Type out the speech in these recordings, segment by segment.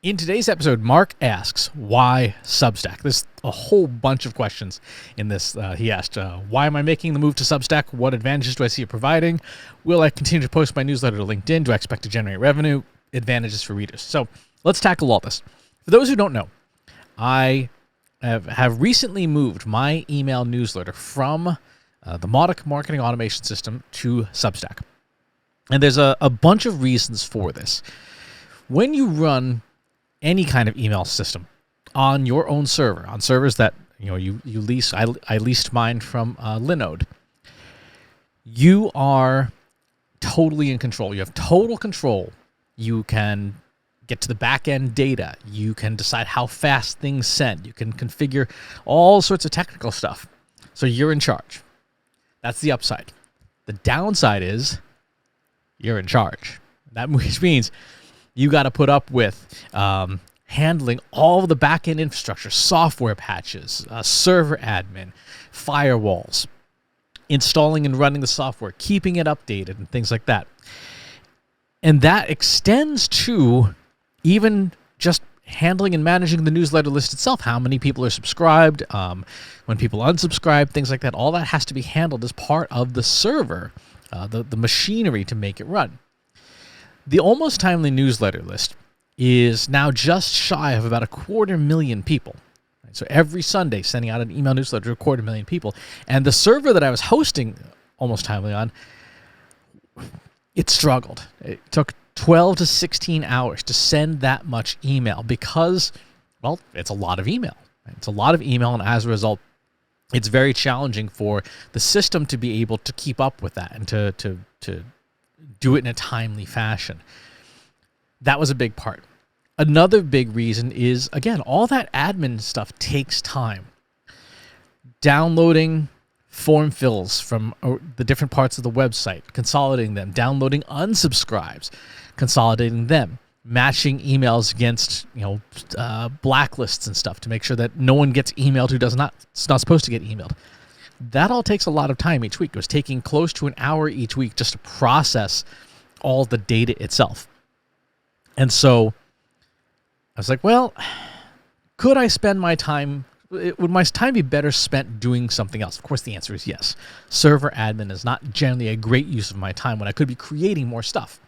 In today's episode, Mark asks, why Substack? There's a whole bunch of questions in this. He asked, why am I making the move to Substack? What advantages do I see it providing? Will I continue to post my newsletter to LinkedIn? Do I expect to generate revenue? Advantages for readers. So let's tackle all this. For those who don't know, I have recently moved my email newsletter from the Mautic marketing automation system to Substack. And there's a bunch of reasons for this. When you run any kind of email system on your own server, on servers that you lease. I leased mine from Linode. You are totally in control. You have total control. You can get to the back end data. You can decide how fast things send. You can configure all sorts of technical stuff. So you're in charge. That's the upside. The downside is you're in charge. That which means you got to put up with handling all the back-end infrastructure, software patches, server admin, firewalls, installing and running the software, keeping it updated, and things like that. And that extends to even just handling and managing the newsletter list itself, how many people are subscribed, when people unsubscribe, things like that. All that has to be handled as part of the server, the machinery to make it run. The Almost Timely newsletter list is now just shy of about 250,000 people. So every Sunday, sending out an email newsletter to 250,000 people. And the server that I was hosting Almost Timely on, it struggled. It took 12 to 16 hours to send that much email because, well, it's a lot of email. It's a lot of email, and as a result, it's very challenging for the system to be able to keep up with that and to do it in a timely fashion. That was a big part. Another big reason is, again, all that admin stuff takes time. Downloading form fills from the different parts of the website, consolidating them, downloading unsubscribes, consolidating them, matching emails against blacklists and stuff to make sure that no one gets emailed who is not supposed to get emailed. That all takes a lot of time each week. It was taking close to an hour each week just to process all the data itself. And so I was like, well, could I spend my time, would my time be better spent doing something else? Of course, the answer is yes. Server admin is not generally a great use of my time when I could be creating more stuff.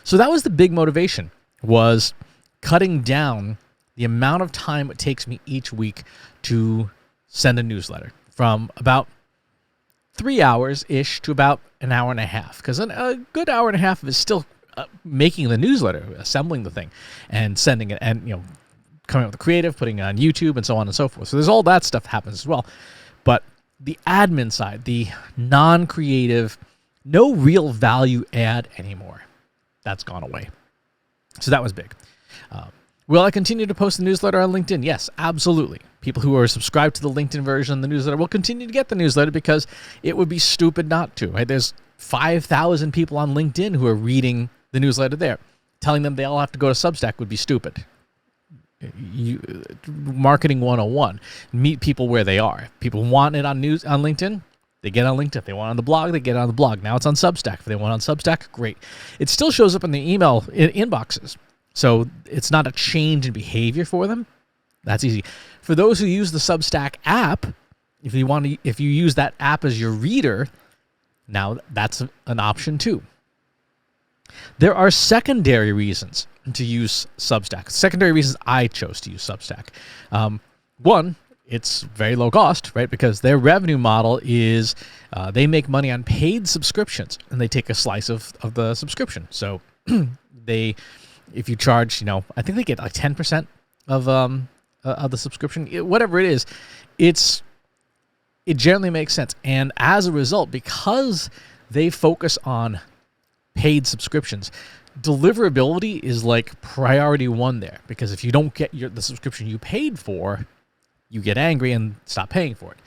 So that was the big motivation, was cutting down the amount of time it takes me each week to send a newsletter from about 3 hours-ish to about an hour and a half, because a good hour and a half is still making the newsletter, assembling the thing, and sending it, and coming up with the creative, putting it on YouTube, and so on and so forth. So there's all that stuff happens as well. But the admin side, the non-creative, no real value add anymore, that's gone away. So that was big. Will I continue to post the newsletter on LinkedIn? Yes, absolutely. People who are subscribed to the LinkedIn version of the newsletter will continue to get the newsletter because it would be stupid not to. Right? There's 5,000 people on LinkedIn who are reading the newsletter there. Telling them they all have to go to Substack would be stupid. Marketing 101. Meet people where they are. If people want it on LinkedIn, they get on LinkedIn. If they want it on the blog, they get it on the blog. Now it's on Substack. If they want it on Substack, great. It still shows up in the email inboxes. So it's not a change in behavior for them. That's easy. For those who use the Substack app, if you use that app as your reader, now that's an option too. There are secondary reasons to use Substack. Secondary reasons I chose to use Substack. One, it's very low cost, right? Because their revenue model is they make money on paid subscriptions, and they take a slice of the subscription. So if you charge, I think they get like 10% of the subscription, whatever it is, it generally makes sense. And as a result, because they focus on paid subscriptions, deliverability is like priority one there, because if you don't get the subscription you paid for, you get angry and stop paying for it.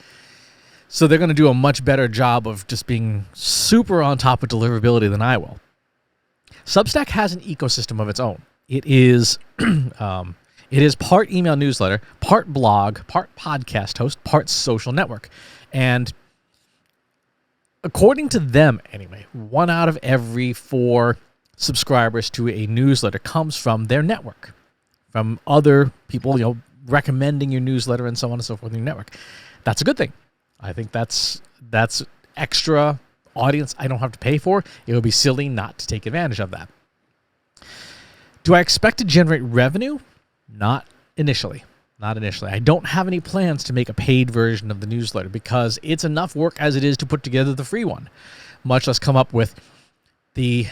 So they're going to do a much better job of just being super on top of deliverability than I will. Substack has an ecosystem of its own. It is part email newsletter, part blog, part podcast host, part social network. And according to them, anyway, 1 out of every 4 subscribers to a newsletter comes from their network, from other people, recommending your newsletter and so on and so forth in your network. That's a good thing. I think that's extra audience I don't have to pay for. It would be silly not to take advantage of that. Do I expect to generate revenue? Not initially. Not initially. I don't have any plans to make a paid version of the newsletter because it's enough work as it is to put together the free one, much less come up with the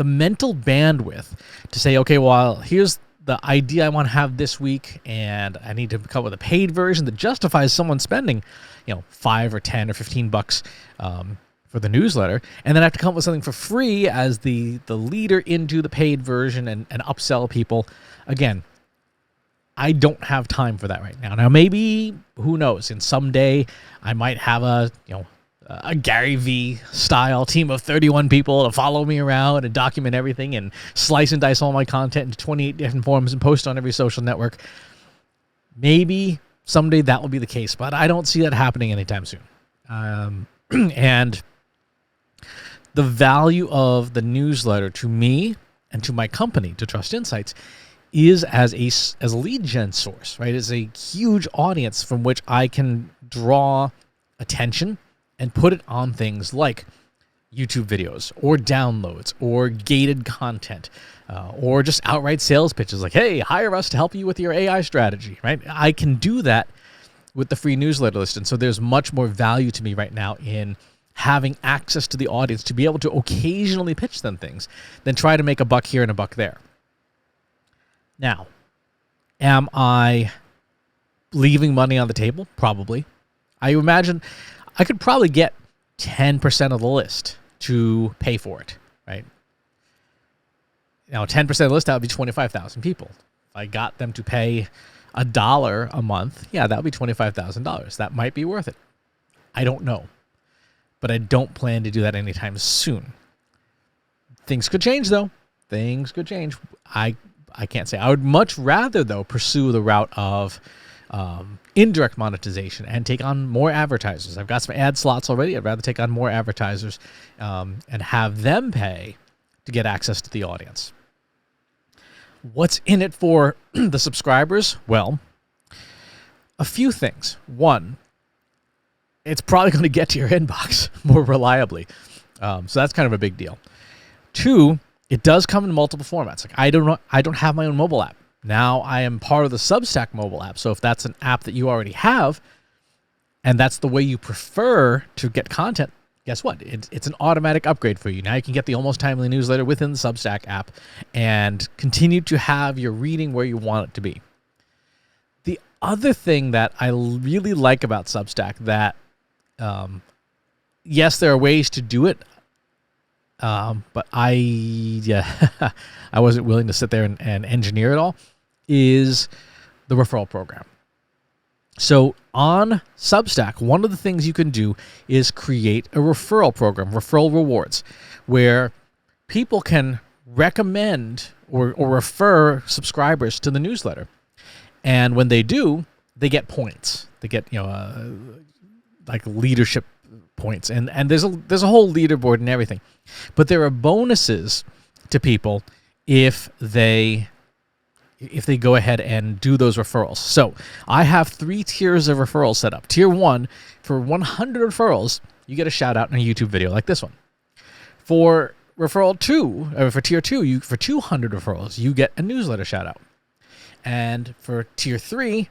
mental bandwidth to say, okay, well, here's the idea I want to have this week, and I need to come up with a paid version that justifies someone spending, $5 or $10 or $15 for the newsletter, and then I have to come up with something for free as the leader into the paid version and upsell people. Again, I don't have time for that right now. Now, maybe, who knows, in someday I might have a Gary V style team of 31 people to follow me around and document everything and slice and dice all my content into 28 different forms and post on every social network. Maybe someday that will be the case, but I don't see that happening anytime soon. And the value of the newsletter to me and to my company, to Trust Insights, is as a lead gen source, right? It's a huge audience from which I can draw attention and put it on things like YouTube videos or downloads or gated content or just outright sales pitches like, hey, hire us to help you with your AI strategy, right? I can do that with the free newsletter list. And so there's much more value to me right now in having access to the audience to be able to occasionally pitch them things than try to make a buck here and a buck there. Now, am I leaving money on the table? Probably. I imagine I could probably get 10% of the list to pay for it, right? Now, 10% of the list, that would be 25,000 people. If I got them to pay $1 a month, yeah, that would be $25,000. That might be worth it. I don't know. But I don't plan to do that anytime soon. Things could change, though. Things could change. I can't say. I would much rather, though, pursue the route of indirect monetization and take on more advertisers. I've got some ad slots already. I'd rather take on more advertisers and have them pay to get access to the audience. What's in it for the subscribers? Well, a few things. One, it's probably going to get to your inbox more reliably. So that's kind of a big deal. Two, it does come in multiple formats. Like I don't have my own mobile app. Now I am part of the Substack mobile app. So if that's an app that you already have, and that's the way you prefer to get content, guess what? It's an automatic upgrade for you. Now you can get the Almost Timely newsletter within the Substack app and continue to have your reading where you want it to be. The other thing that I really like about Substack that, yes, there are ways to do it, but I wasn't willing to sit there and engineer it all, is the referral program. So on Substack, one of the things you can do is create a referral program, referral rewards, where people can recommend or refer subscribers to the newsletter. And when they do, they get points. They get, like leadership points. And there's a whole leaderboard and everything. But there are bonuses to people if they go ahead and do those referrals. So I have 3 tiers of referrals set up. Tier 1, for 100 referrals, you get a shout out in a YouTube video like this one. For referral 2, or for tier 2, for 200 referrals, you get a newsletter shout out. And for tier 3,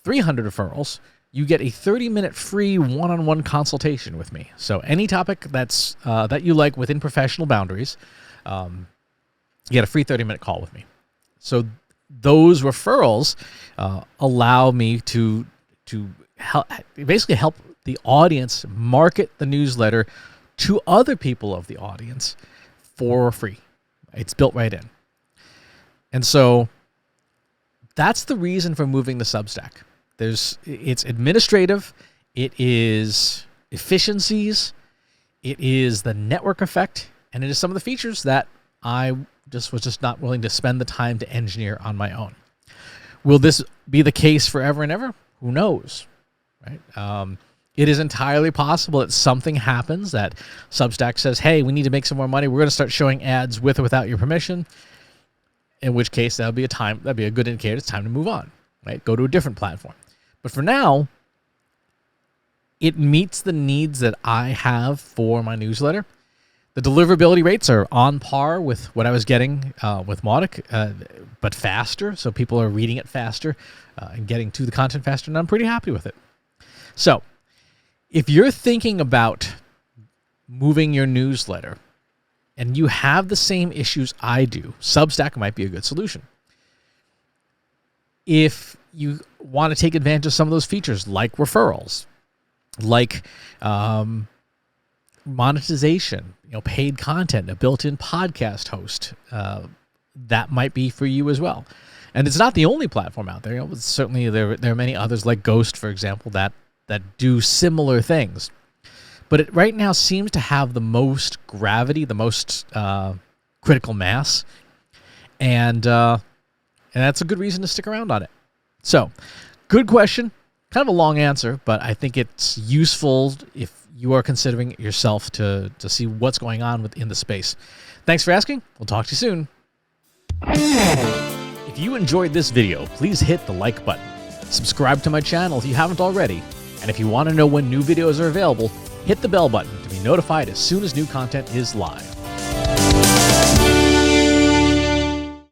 300 referrals, you get a 30-minute free one-on-one consultation with me. So any topic that's that you like within professional boundaries, you get a free 30-minute call with me. So those referrals allow me to basically help the audience market the newsletter to other people of the audience for free. It's built right in. And so that's the reason for moving to Substack. It's administrative, it is efficiencies, it is the network effect, and it is some of the features that I was just not willing to spend the time to engineer on my own. Will this be the case forever and ever? Who knows, right? It is entirely possible that something happens, that Substack says, hey, we need to make some more money. We're going to start showing ads with or without your permission. in which case that'd be a good indicator it's time to move on, right? Go to a different platform. But for now, it meets the needs that I have for my newsletter. The deliverability rates are on par with what I was getting with Mautic, but faster. So people are reading it faster and getting to the content faster, and I'm pretty happy with it. So if you're thinking about moving your newsletter and you have the same issues I do, Substack might be a good solution. If you want to take advantage of some of those features like referrals, like monetization, paid content, a built-in podcast host, that might be for you as well. And it's not the only platform out there. Certainly there are many others like Ghost, for example, that do similar things. But it right now seems to have the most gravity, the most critical mass, and that's a good reason to stick around on it. So, good question. Kind of a long answer, but I think it's useful if you are considering it yourself to see what's going on within the space. Thanks for asking. We'll talk to you soon. If you enjoyed this video, please hit the like button. Subscribe to my channel if you haven't already. And if you want to know when new videos are available, hit the bell button to be notified as soon as new content is live.